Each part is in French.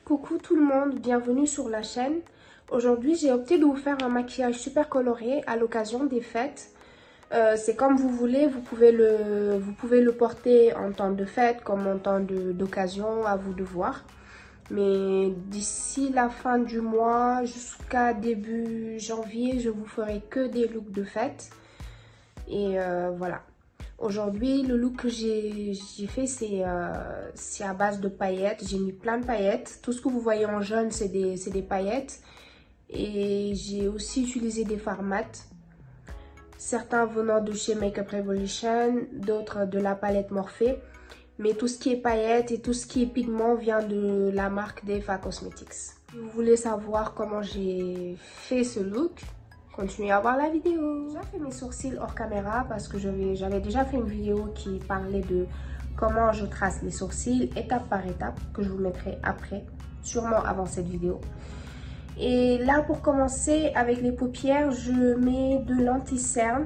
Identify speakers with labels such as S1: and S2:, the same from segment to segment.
S1: Coucou tout le monde, bienvenue sur la chaîne. Aujourd'hui, j'ai opté de vous faire un maquillage super coloré à l'occasion des fêtes. C'est comme vous voulez, vous pouvez le porter en temps de fête comme en temps d'occasion, à vous de voir. Mais d'ici la fin du mois jusqu'à début janvier, je vous ferai que des looks de fête. Et voilà. Aujourd'hui, le look que j'ai fait, c'est à base de paillettes. J'ai mis plein de paillettes. Tout ce que vous voyez en jaune, c'est des paillettes. Et j'ai aussi utilisé des fards mat. Certains venant de chez Makeup Revolution, d'autres de la palette Morphe. Mais tout ce qui est paillettes et tout ce qui est pigment vient de la marque d'Eva Cosmetics. Si vous voulez savoir comment j'ai fait ce look, continuez à voir la vidéo. J'ai fait mes sourcils hors caméra parce que j'avais déjà fait une vidéo qui parlait de comment je trace les sourcils étape par étape, que je vous mettrai après, sûrement avant cette vidéo. Et là, pour commencer avec les paupières, je mets de l'anti-cerne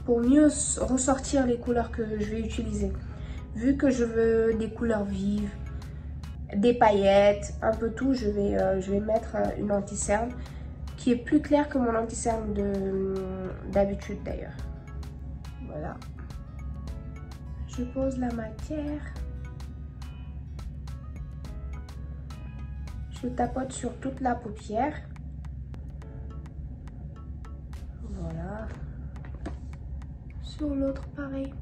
S1: pour mieux ressortir les couleurs que je vais utiliser. Vu que je veux des couleurs vives, des paillettes, un peu tout, je vais mettre une anti-cerne qui est plus clair que mon anti-cerne d'habitude d'ailleurs. Voilà. Je pose la matière. Je tapote sur toute la paupière. Voilà. Sur l'autre, pareil.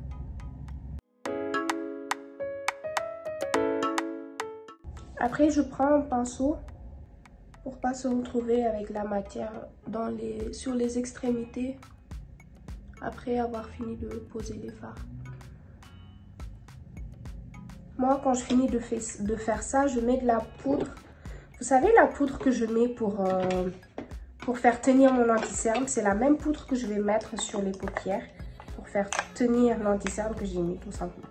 S1: Après, je prends un pinceau pour pas se retrouver avec la matière sur les extrémités après avoir fini de poser les fards. Moi, quand je finis de faire ça, je mets de la poudre. Vous savez, la poudre que je mets pour faire tenir mon anti-cerne, c'est la même poudre que je vais mettre sur les paupières pour faire tenir l'anti-cerne que j'ai mis, tout simplement.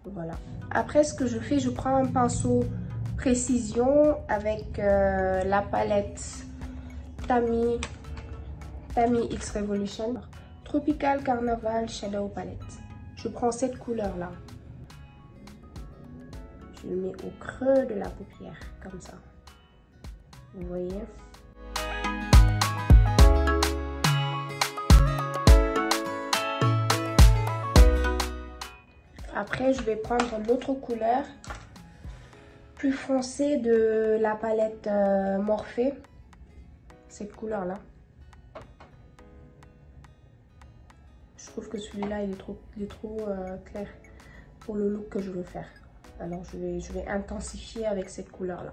S1: Voilà. Après, ce que je fais, je prends un pinceau précision avec la palette Tami X Revolution Tropical Carnaval Shadow Palette. Je prends cette couleur là. Je le mets au creux de la paupière comme ça. Vous voyez? Après, je vais prendre l'autre couleur plus foncée de la palette Morphe. Cette couleur là. Je trouve que celui-là il est trop clair pour le look que je veux faire. Alors je vais intensifier avec cette couleur là.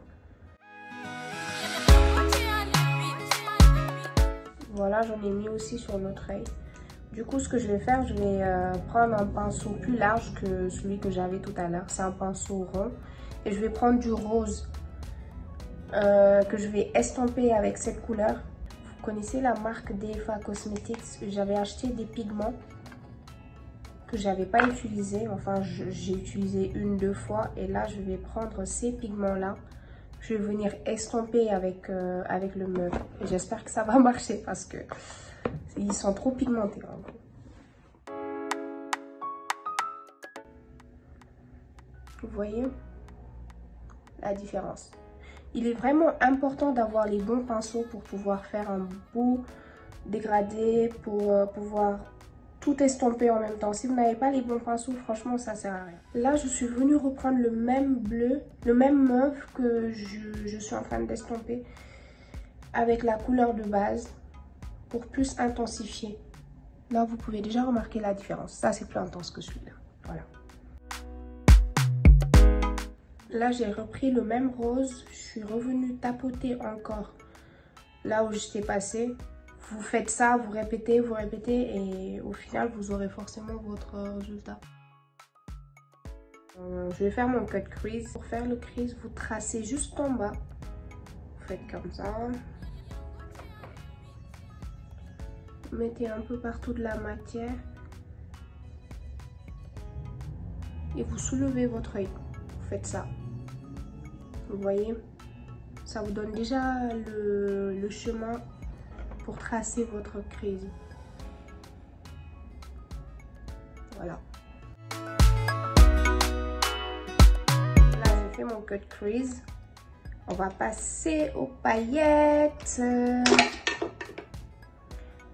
S1: Voilà, j'en ai mis aussi sur l'autre œil. Du coup, ce que je vais faire, je vais prendre un pinceau plus large que celui que j'avais tout à l'heure. C'est un pinceau rond. Et je vais prendre du rose que je vais estomper avec cette couleur. Vous connaissez la marque d'Eva Cosmetics. J'avais acheté des pigments que j'avais pas utilisé. Enfin, j'ai utilisé deux fois. Et là, je vais prendre ces pigments-là. Je vais venir estomper avec le meuble. J'espère que ça va marcher parce que ils sont trop pigmentés en gros. Vous voyez la différence? Il est vraiment important d'avoir les bons pinceaux pour pouvoir faire un beau dégradé, pour pouvoir tout estomper en même temps. Si vous n'avez pas les bons pinceaux, franchement, ça sert à rien. Là, je suis venue reprendre le même bleu, le même mauve que je suis en train d'estomper avec la couleur de base pour plus intensifier. Là, vous pouvez déjà remarquer la différence. Ça, c'est plus intense que celui-là. Voilà. Là, j'ai repris le même rose. Je suis revenue tapoter encore là où j'étais passée. Vous faites ça, vous répétez et au final, vous aurez forcément votre résultat. Je vais faire mon cut crease. Pour faire le crease, vous tracez juste en bas. Vous faites comme ça. Vous mettez un peu partout de la matière. Et vous soulevez votre œil. Vous faites ça. Vous voyez? Ça vous donne déjà le chemin pour tracer votre crease. Voilà. Là, fait mon cut crease. On va passer aux paillettes.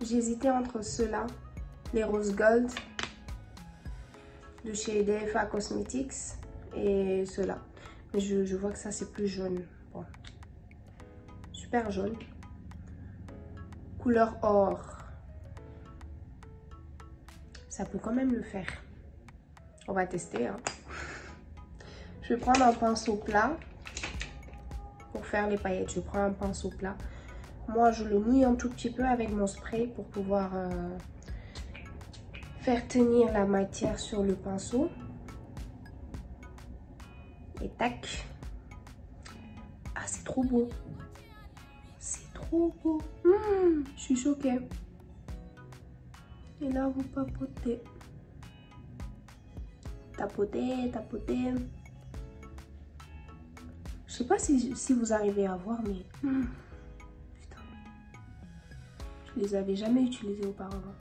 S1: J'hésitais entre ceux-là, les rose gold de chez DFA Cosmetics et ceux-là. Mais je vois que ça c'est plus jaune. Bon. Super jaune. Couleur or. Ça peut quand même le faire. On va tester. Hein. Je vais prendre un pinceau plat pour faire les paillettes. Je prends un pinceau plat. Moi, je le mouille un tout petit peu avec mon spray pour pouvoir faire tenir la matière sur le pinceau. Et tac. Ah, c'est trop beau. C'est trop beau. Je suis choquée. Et là, vous papotez. Tapotez, tapotez. Je sais pas si vous arrivez à voir, mais... putain. Je les avais jamais utilisés auparavant.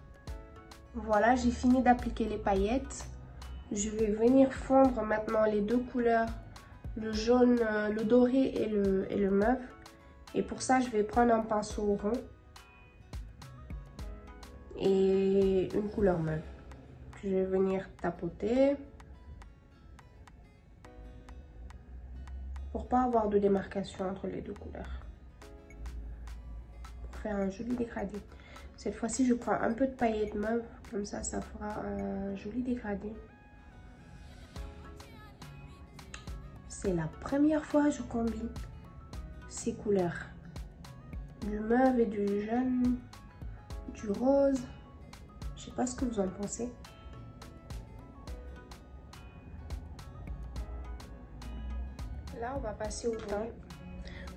S1: Voilà, j'ai fini d'appliquer les paillettes. Je vais venir fondre maintenant les deux couleurs. Le jaune, le doré et le mauve. Et pour ça, je vais prendre un pinceau rond. Et une couleur mauve. Je vais venir tapoter. Pour pas avoir de démarcation entre les deux couleurs. Pour faire un joli dégradé. Cette fois-ci, je prends un peu de paillettes mauves. Comme ça, ça fera un joli dégradé. C'est la première fois que je combine ces couleurs. Du mauve et du jaune. Du rose. Je sais pas ce que vous en pensez. Là, on va passer au teint.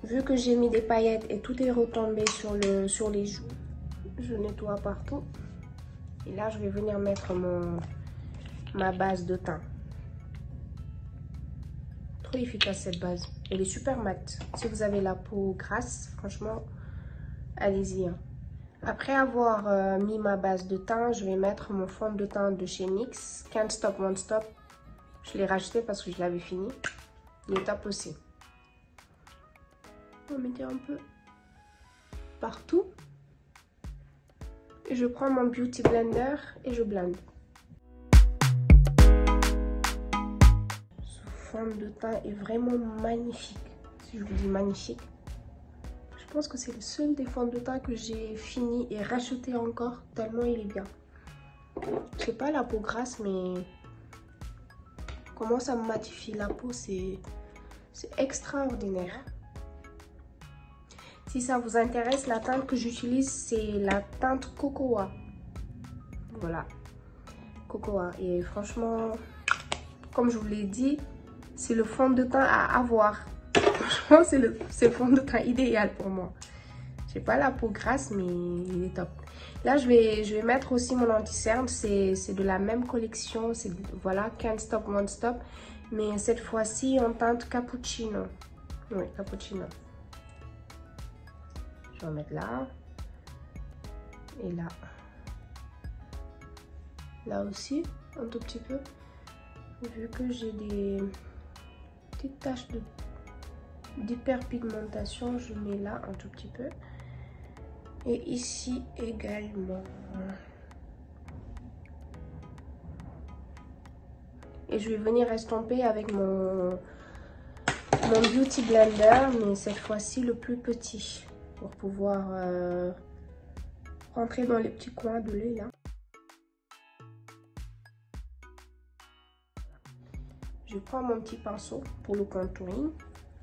S1: Vu que j'ai mis des paillettes et tout est retombé sur les joues, je nettoie partout. Et là, je vais venir mettre ma base de teint. Trop efficace cette base. Elle est super mate. Si vous avez la peau grasse, franchement, allez-y. Hein. Après avoir mis ma base de teint, je vais mettre mon fond de teint de chez NYX. Can't Stop, Won't Stop. Je l'ai racheté parce que je l'avais fini. Il est top aussi. On va mettre un peu partout. Et je prends mon Beauty Blender et je blende. Ce fond de teint est vraiment magnifique. Si je vous dis magnifique. Je pense que c'est le seul des fonds de teint que j'ai fini et racheté encore. Tellement il est bien. Je sais pas la peau grasse, mais comment ça matifie la peau, c'est extraordinaire. Si ça vous intéresse, la teinte que j'utilise, c'est la teinte Cocoa. Voilà, Cocoa. Et franchement, comme je vous l'ai dit, c'est le fond de teint à avoir. Franchement, c'est le fond de teint idéal pour moi. J'ai pas la peau grasse, mais il est top. Là, je vais mettre aussi mon anti-cerne. C'est de la même collection. Voilà, Can't Stop, Won't Stop. Mais cette fois-ci, en teinte cappuccino. Oui, cappuccino. Je vais en mettre là. Et là. Là aussi, un tout petit peu. Vu que j'ai des petites taches d'hyperpigmentation, je mets là un tout petit peu. Et ici également. Et je vais venir estomper avec mon Beauty Blender, mais cette fois-ci le plus petit. Pour pouvoir rentrer dans les petits coins de l'œil là. Je prends mon petit pinceau pour le contouring.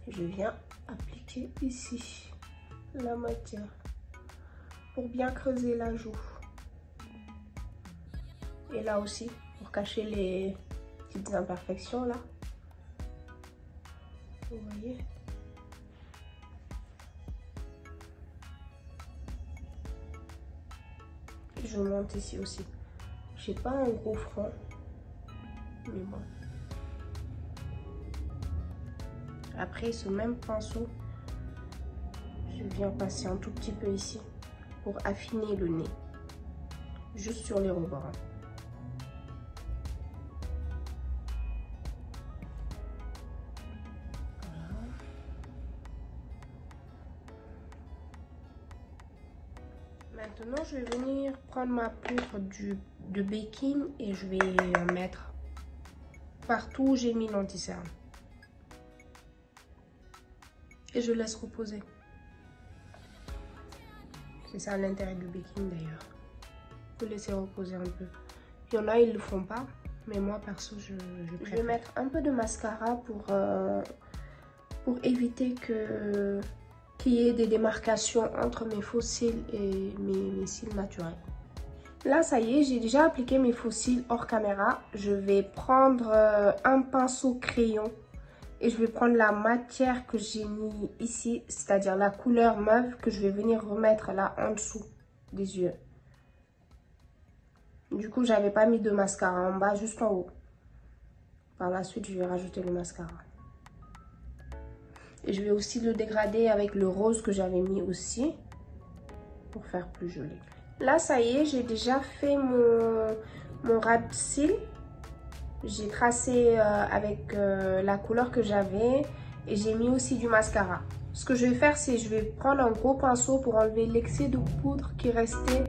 S1: Et je viens appliquer ici la matière. Pour bien creuser la joue. Et là aussi, pour cacher les petites imperfections là. Vous voyez? Et je monte ici aussi. J'ai pas un gros front. Mais bon. Après ce même pinceau, je viens passer un tout petit peu ici pour affiner le nez. Juste sur les rebords. Maintenant, je vais venir prendre ma poudre de baking et je vais en mettre partout où j'ai mis l'anti-cerne. Et je laisse reposer. C'est ça l'intérêt du baking d'ailleurs. Vous laissez reposer un peu. Il y en a, ils le font pas. Mais moi, perso, je préfère. Je vais mettre un peu de mascara pour éviter qu'il y ait des démarcations entre mes faux cils et mes cils naturels. Là, ça y est, j'ai déjà appliqué mes faux cils hors caméra. Je vais prendre un pinceau crayon et je vais prendre la matière que j'ai mis ici, c'est-à-dire la couleur mauve que je vais venir remettre là en dessous des yeux. Du coup, j'avais pas mis de mascara en bas, juste en haut. Par la suite, je vais rajouter le mascara. Et je vais aussi le dégrader avec le rose que j'avais mis aussi pour faire plus joli. Là, ça y est, j'ai déjà fait mon ras de cils. J'ai tracé avec la couleur que j'avais et j'ai mis aussi du mascara. Ce que je vais faire, c'est je vais prendre un gros pinceau pour enlever l'excès de poudre qui restait.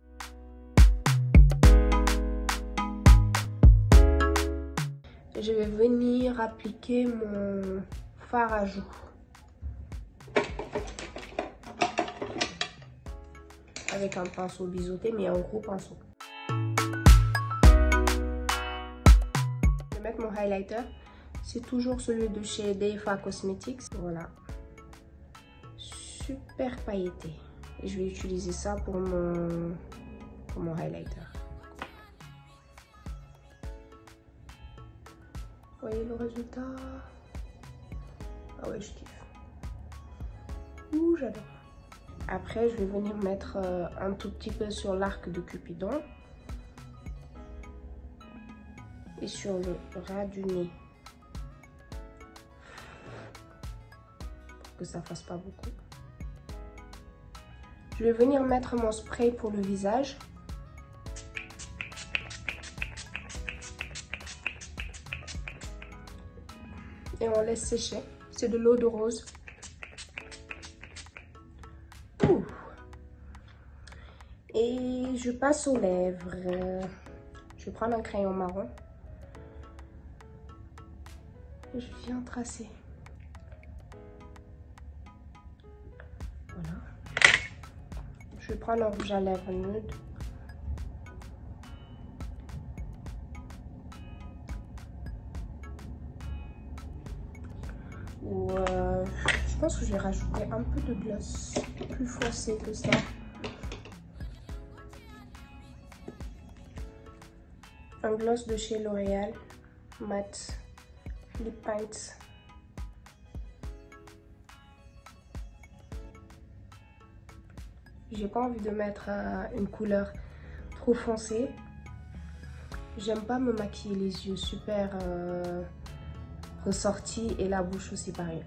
S1: Je vais venir appliquer mon fard à joues. Avec un pinceau biseauté, mais un gros pinceau. Je vais mettre mon highlighter. C'est toujours celui de chez Deifa Cosmetics. Voilà. Super pailleté. Et je vais utiliser ça pour mon highlighter. Vous voyez le résultat? Ah ouais, je kiffe. Ouh, j'adore. Après, je vais venir mettre un tout petit peu sur l'arc de Cupidon. Et sur le ras du nez. Pour que ça fasse pas beaucoup. Je vais venir mettre mon spray pour le visage. Et on laisse sécher. C'est de l'eau de rose. Ouh. Et je passe aux lèvres. Je vais prendre un crayon marron. Et je viens tracer. Voilà. Je vais prendre un rouge à lèvres nude. Ou je pense que je vais rajouter un peu de gloss plus foncé que ça. Un gloss de chez L'Oréal, Matte Lip Paint. J'ai pas envie de mettre une couleur trop foncée. J'aime pas me maquiller les yeux super ressortis et la bouche aussi pareil.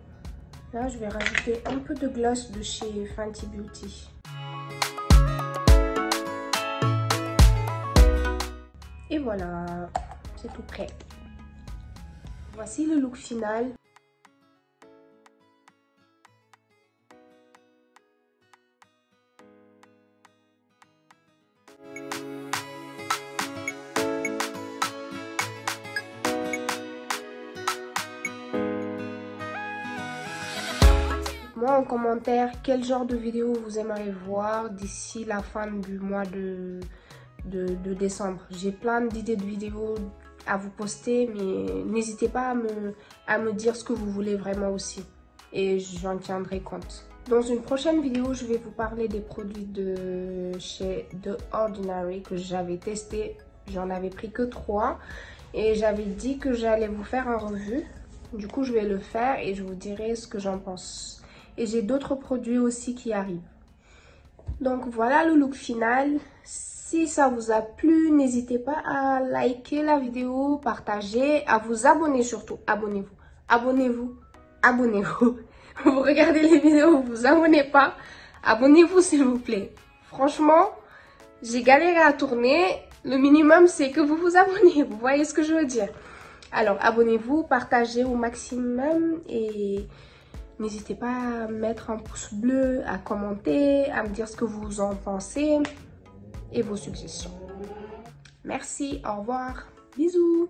S1: Là, je vais rajouter un peu de gloss de chez Fenty Beauty. Et voilà, c'est tout prêt. Voici le look final. Moi en commentaire quel genre de vidéo vous aimeriez voir d'ici la fin du mois de décembre. J'ai plein d'idées de vidéos à vous poster, mais n'hésitez pas à me dire ce que vous voulez vraiment aussi. Et j'en tiendrai compte. Dans une prochaine vidéo, je vais vous parler des produits de chez The Ordinary que j'avais testé. J'en avais pris que 3 et j'avais dit que j'allais vous faire un revue. Du coup, je vais le faire et je vous dirai ce que j'en pense. Et j'ai d'autres produits aussi qui arrivent. Donc voilà le look final. Si ça vous a plu, n'hésitez pas à liker la vidéo, partager, à vous abonner surtout. Abonnez-vous, abonnez-vous, abonnez-vous. Vous regardez les vidéos, vous vous abonnez pas. Abonnez-vous s'il vous plaît. Franchement, j'ai galéré à tourner. Le minimum, c'est que vous vous abonnez. Vous voyez ce que je veux dire? Alors, abonnez-vous, partagez au maximum et n'hésitez pas à mettre un pouce bleu, à commenter, à me dire ce que vous en pensez. et vos suggestions. Merci, au revoir, bisous.